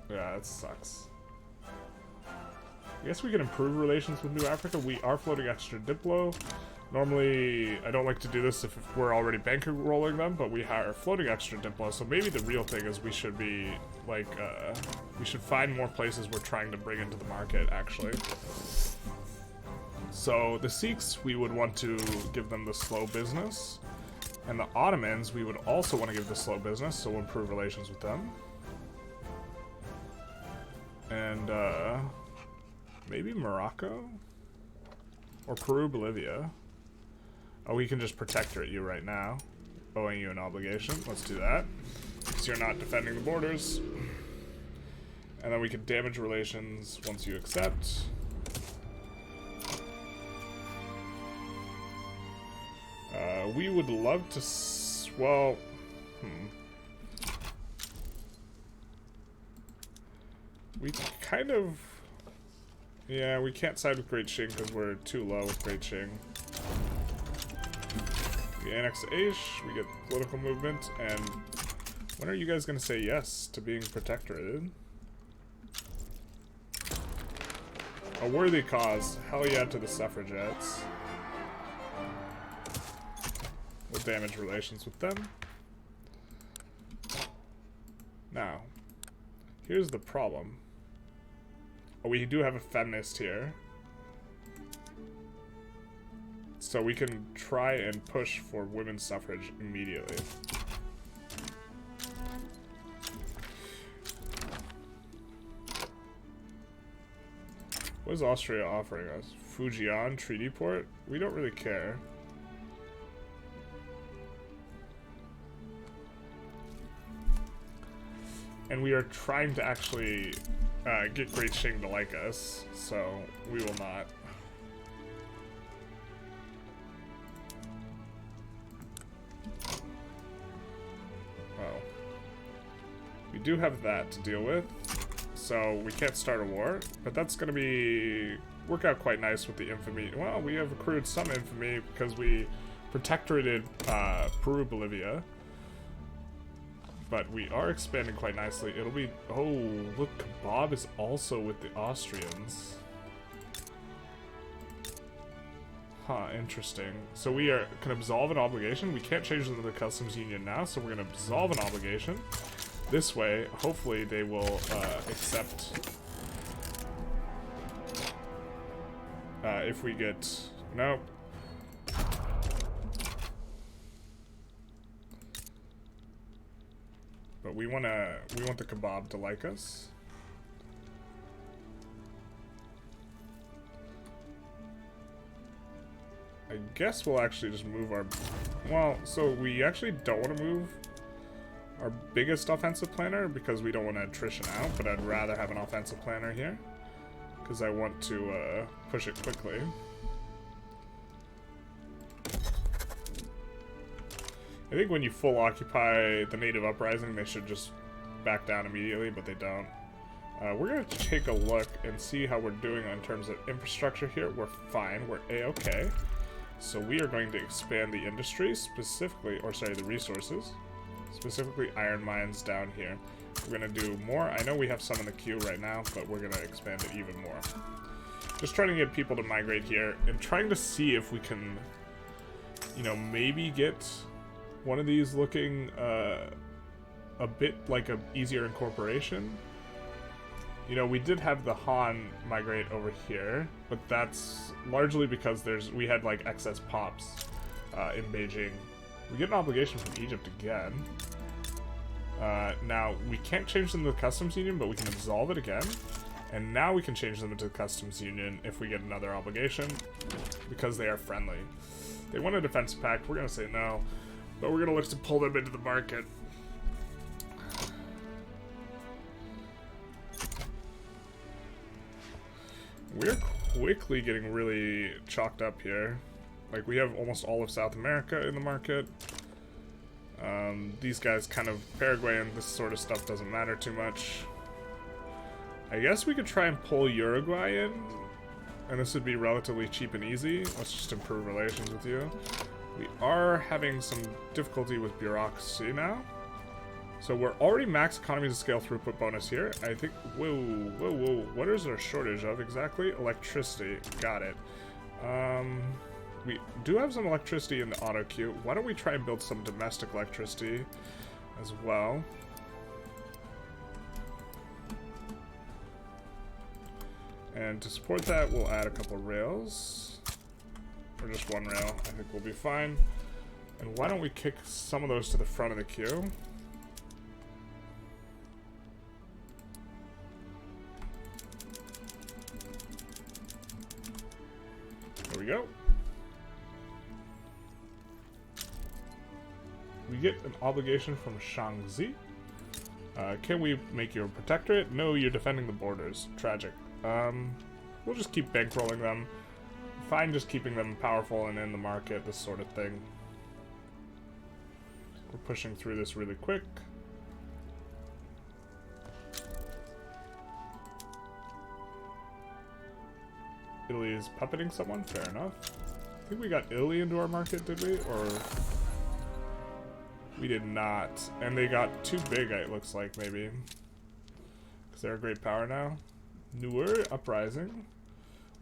Yeah, it sucks. I guess we can improve relations with New Africa. We are floating extra Diplo. Normally, I don't like to do this if we're already bankrolling them, but we are floating extra Diplo, so maybe the real thing is we should be, like, we should find more places we're trying to bring into the market, actually. So, the Sikhs, we would want to give them the slow business, and the Ottomans, we would also want to give the slow business, so we'll improve relations with them. And, maybe Morocco? Or Peru, Bolivia. Oh, we can just protectorate you right now, owing you an obligation. Let's do that, because you're not defending the borders. And then we can damage relations once you accept. We would love to, well, we kind of, yeah, we can't side with Great Qing because we're too low with Great Qing. We annex Aish, we get political movement, and when are you guys going to say yes to being protectorated? A worthy cause. Hell yeah to the suffragettes. We'll damage relations with them. Now, here's the problem. Oh, we do have a feminist here. So we can try and push for women's suffrage immediately. What is Austria offering us? Fujian Treaty Port? We don't really care. And we are trying to actually get Great Qing to like us, so we will not. Well, we do have that to deal with, so we can't start a war, but that's going to work out quite nice with the infamy. Well, we have accrued some infamy because we protectorated Peru, Bolivia. But we are expanding quite nicely. It'll be... Oh, look, Kebab is also with the Austrians. Huh, interesting. So we can absolve an obligation. We can't change them to the customs union now, so we're going to absolve an obligation. This way, hopefully they will accept... if we get... Nope. But we want the Kebab to like us. I guess we'll actually just move our... Well, so we actually don't want to move our biggest offensive planner because we don't want to attrition out, but I'd rather have an offensive planner here because I want to push it quickly. I think when you full occupy the native uprising, they should just back down immediately, but they don't. We're going to take a look and see how we're doing in terms of infrastructure here. We're fine. We're A-okay. So we are going to expand the industry specifically, or sorry, the resources. Specifically iron mines down here. We're going to do more. I know we have some in the queue right now, but we're going to expand it even more. Just trying to get people to migrate here and trying to see if we can, you know, maybe get... one of these looking a bit like a easier incorporation. You know, we did have the Han migrate over here, but that's largely because we had like excess pops in Beijing. We get an obligation from Egypt again. Now, we can't change them to the customs union, but we can absolve it again. And now we can change them into the customs union if we get another obligation, because they are friendly. They want a defense pact, we're going to say no. But we're going to look to pull them into the market. We're quickly getting really chalked up here. Like, we have almost all of South America in the market. These guys kind of... Paraguay and this sort of stuff doesn't matter too much. I guess we could try and pull Uruguay in, and this would be relatively cheap and easy. Let's just improve relations with you. We are having some difficulty with bureaucracy now. So we're already max economies of scale throughput bonus here. I think, whoa. What is our shortage of exactly? Electricity, got it. We do have some electricity in the auto queue. Why don't we try and build some domestic electricity as well? And to support that, we'll add a couple rails. Or just one rail, I think we'll be fine. And why don't we kick some of those to the front of the queue? There we go. We get an obligation from Shaanxi. Can we make you a protectorate? No, you're defending the borders. Tragic. We'll just keep bankrolling them. Fine just keeping them powerful and in the market, this sort of thing. We're pushing through this really quick. Italy is puppeting someone? Fair enough. I think we got Italy into our market, did we? Or... we did not. And they got too big, it looks like, maybe. Because they're a great power now. Newer Uprising.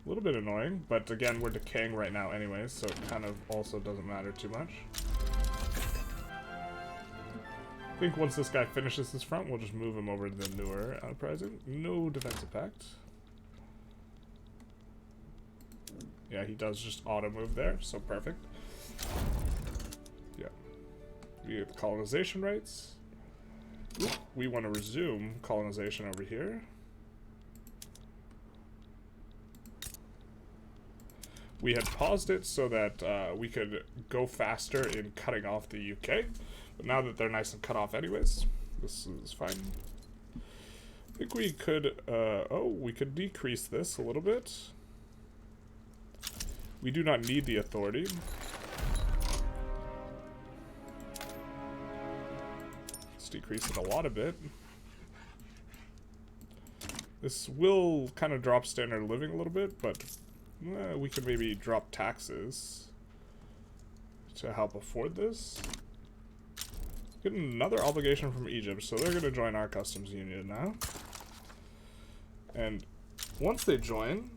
A little bit annoying, but again, we're decaying right now anyways, so it kind of also doesn't matter too much. I think once this guy finishes this front, we'll just move him over to the Newer Uprising. No defensive pact. Yeah, he does just auto move there, so perfect. Yeah. We get the colonization rights. Ooh, we want to resume colonization over here. We had paused it so that we could go faster in cutting off the UK. But now that they're nice and cut off anyways, this is fine. I think we could, we could decrease this a little bit. We do not need the authority. Let's decrease it a lot a bit. This will kind of drop standard of living a little bit, but we could maybe drop taxes to help afford this. Get another obligation from Egypt, so they're going to join our customs union now. And once they join,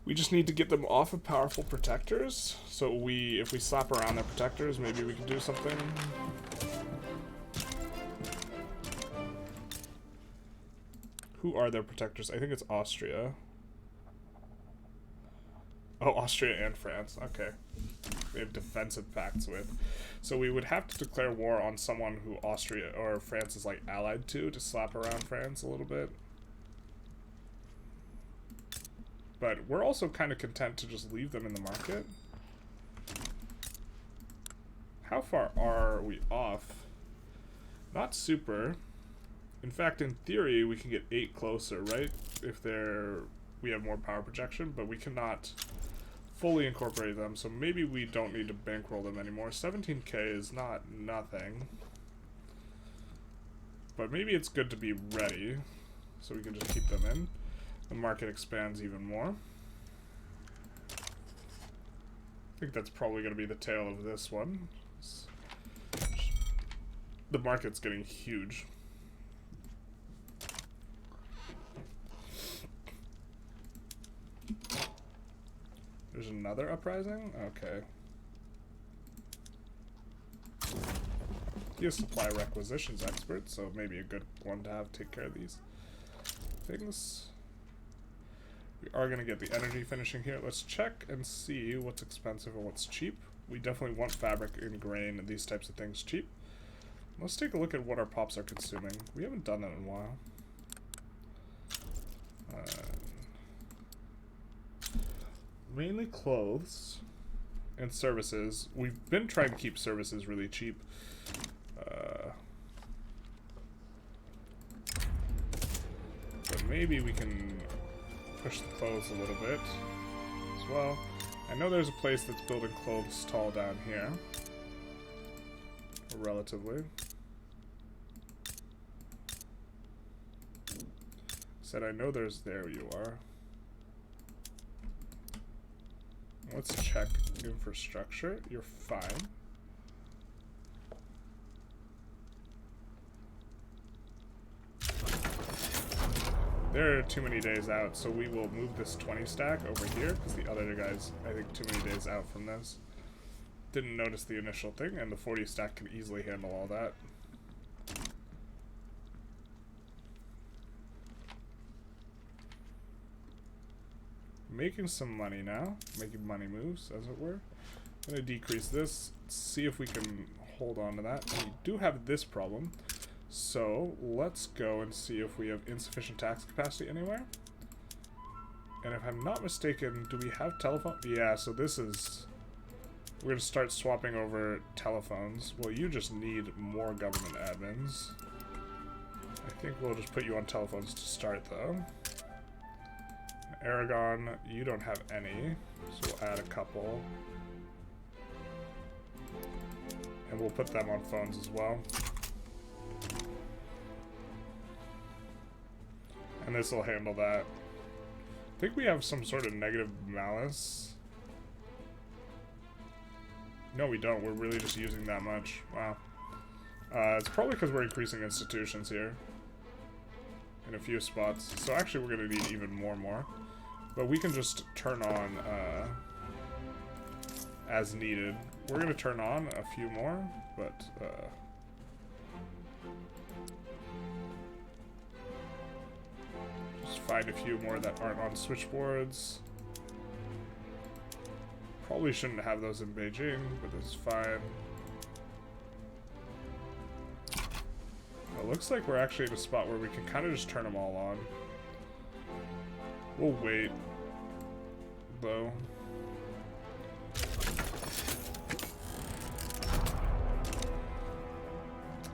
we just need to get them off of powerful protectors. So if we slap around their protectors, maybe we can do something. Who are their protectors? I think it's Austria. Oh, Austria and France. Okay. We have defensive pacts with. So we would have to declare war on someone who Austria or France is like allied to slap around France a little bit. But we're also kind of content to just leave them in the market. How far are we off? Not super. In fact, in theory, we can get 8 closer, right? If we have more power projection, but we cannot fully incorporate them, so maybe we don't need to bankroll them anymore. 17k is not nothing. But maybe it's good to be ready, so we can just keep them in. The market expands even more. I think that's probably going to be the tail of this one. The market's getting huge. There's another uprising? Okay. He is supply requisitions expert, so maybe a good one to have take care of these things. We are going to get the energy finishing here. Let's check and see what's expensive and what's cheap. We definitely want fabric and grain and these types of things cheap. Let's take a look at what our pops are consuming. We haven't done that in a while. Mainly clothes and services. We've been trying to keep services really cheap. But maybe we can push the clothes a little bit as well. I know there's a place that's building clothes tall down here. Relatively. Said I know there's, there you are. Let's check infrastructure. You're fine. There are too many days out, so we will move this 20 stack over here, because the other guy's, I think, too many days out from this. Didn't notice the initial thing, and the 40 stack can easily handle all that. Making some money now, making money moves, as it were. I'm going to decrease this, see if we can hold on to that. We do have this problem. So, let's go and see if we have insufficient tax capacity anywhere. And if I'm not mistaken, do we have telephone? Yeah, so this is... We're going to start swapping over telephones. Well, you just need more government admins. I think we'll just put you on telephones to start, though. Aragon, you don't have any, so we'll add a couple. And we'll put them on phones as well. And this will handle that. I think we have some sort of negative malice. No, we don't. We're really just using that much. Wow. It's probably because we're increasing institutions here. In a few spots. So actually we're going to need even more. But we can just turn on as needed. We're going to turn on a few more, but... just find a few more that aren't on switchboards. Probably shouldn't have those in Beijing, but this is fine. It looks like we're actually in a spot where we can kind of just turn them all on. We'll wait, though.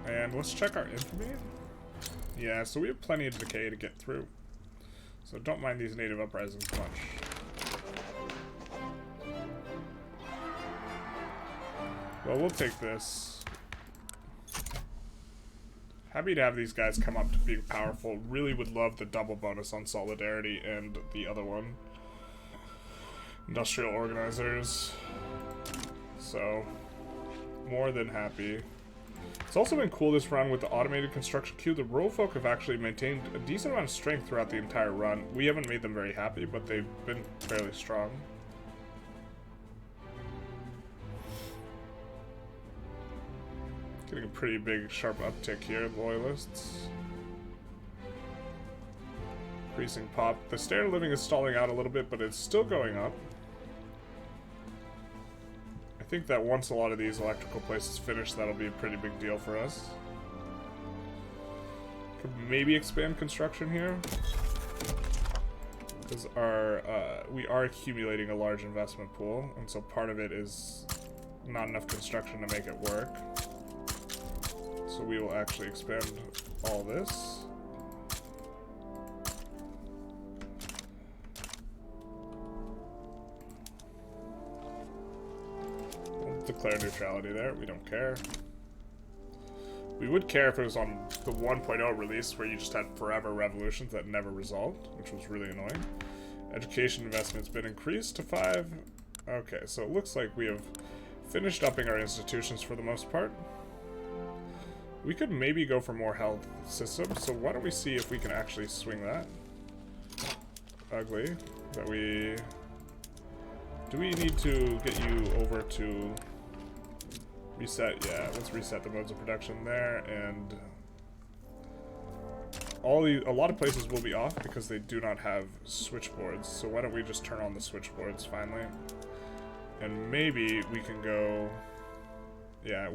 And let's check our infamy. Yeah, so we have plenty of decay to get through. So don't mind these native uprisings much. Well, we'll take this. Happy to have these guys come up to being powerful. Really would love the double bonus on Solidarity and the other one. Industrial Organizers. So, more than happy. It's also been cool this run with the automated construction queue. The rural folk have actually maintained a decent amount of strength throughout the entire run. We haven't made them very happy, but they've been fairly strong. Getting a pretty big, sharp uptick here, Loyalists. Increasing pop. The standard of living is stalling out a little bit, but it's still going up. I think that once a lot of these electrical places finish, that'll be a pretty big deal for us. Could maybe expand construction here. Because we are accumulating a large investment pool, and so part of it is not enough construction to make it work. So we will actually expand all this. We'll declare neutrality there. We don't care. We would care if it was on the 1.0 release where you just had forever revolutions that never resolved, which was really annoying. Education investment's been increased to 5. Okay, so it looks like we have finished upping our institutions for the most part. We could maybe go for more health systems, so why don't we see if we can actually swing that? Ugly. That we... Do we need to get you over to reset? Yeah, let's reset the modes of production there, and a lot of places will be off because they do not have switchboards, so why don't we just turn on the switchboards finally? And maybe we can go... Yeah,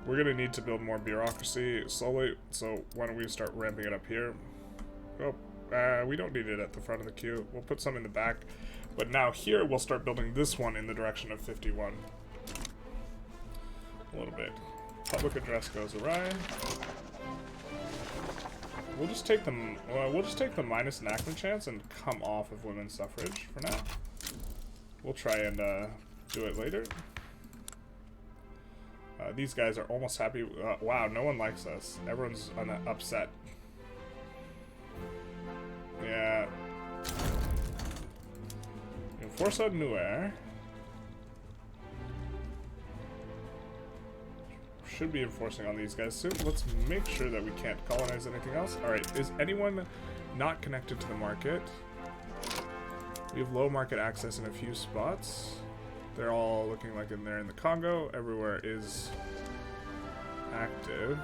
we're gonna need to build more bureaucracy slowly, so why don't we start ramping it up here? Oh, we don't need it at the front of the queue. We'll put some in the back. But now here, we'll start building this one in the direction of 51. A little bit. Public address goes awry. We'll just take the minus enactment chance and come off of women's suffrage for now. We'll try and do it later. These guys are almost happy. Wow, no one likes us. Everyone's upset. Force on Nuer. Should be enforcing on these guys soon. Let's make sure that we can't colonize anything else. Alright, is anyone not connected to the market? We have low market access in a few spots. They're all looking like they're in the Congo. Everywhere is active.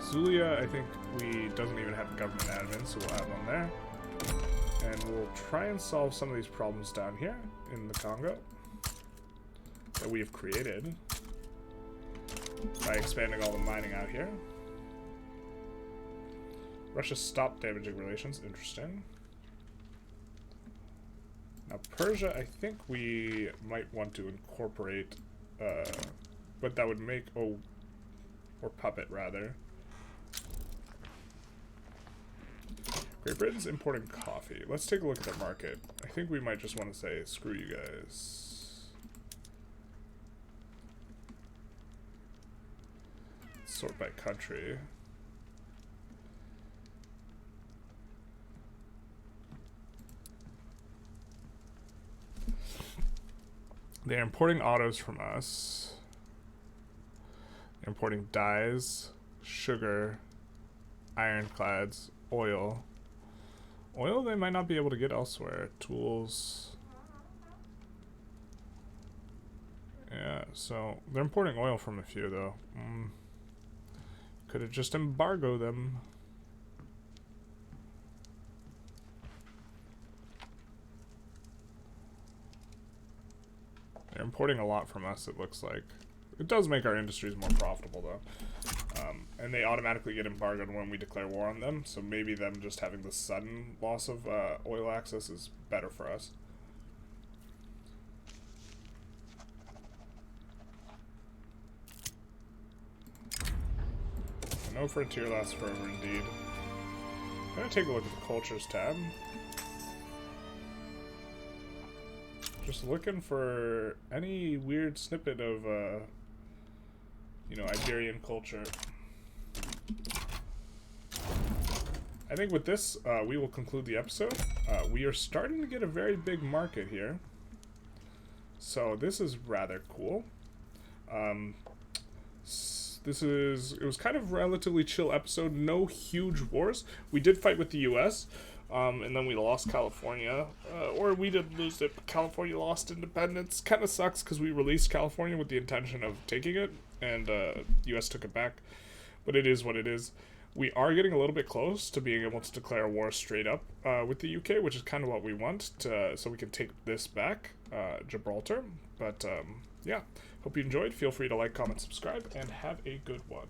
Zulia, I think we doesn't even have government admin, so we'll add one there. And we'll try and solve some of these problems down here in the Congo that we have created by expanding all the mining out here. Russia stopped damaging relations. Interesting. Now Persia, I think we might want to incorporate, but that would make, or puppet rather. Great Britain's importing coffee. Let's take a look at the market. I think we might just want to say, screw you guys. Sort by country. They're importing autos from us. They're importing dyes, sugar, ironclads, oil. Oil they might not be able to get elsewhere. Tools. Yeah, so they're importing oil from a few though. Could have just embargoed them. They're importing a lot from us, it looks like. It does make our industries more profitable though. And they automatically get embargoed when we declare war on them, so maybe them just having the sudden loss of oil access is better for us. No frontier lasts forever indeed. I'm gonna take a look at the cultures tab. Just looking for any weird snippet of, you know, Iberian culture. I think with this, we will conclude the episode. We are starting to get a very big market here. So this is rather cool. It was kind of a relatively chill episode, no huge wars. We did fight with the US, and then we lost California, or we didn't lose it, but California lost independence. Kind of sucks because we released California with the intention of taking it, and US took it back, but it is what it is. We are getting a little bit close to being able to declare war straight up with the UK, which is kind of what we want, so we can take this back, Gibraltar. But yeah, hope you enjoyed. Feel free to like, comment, subscribe, and have a good one.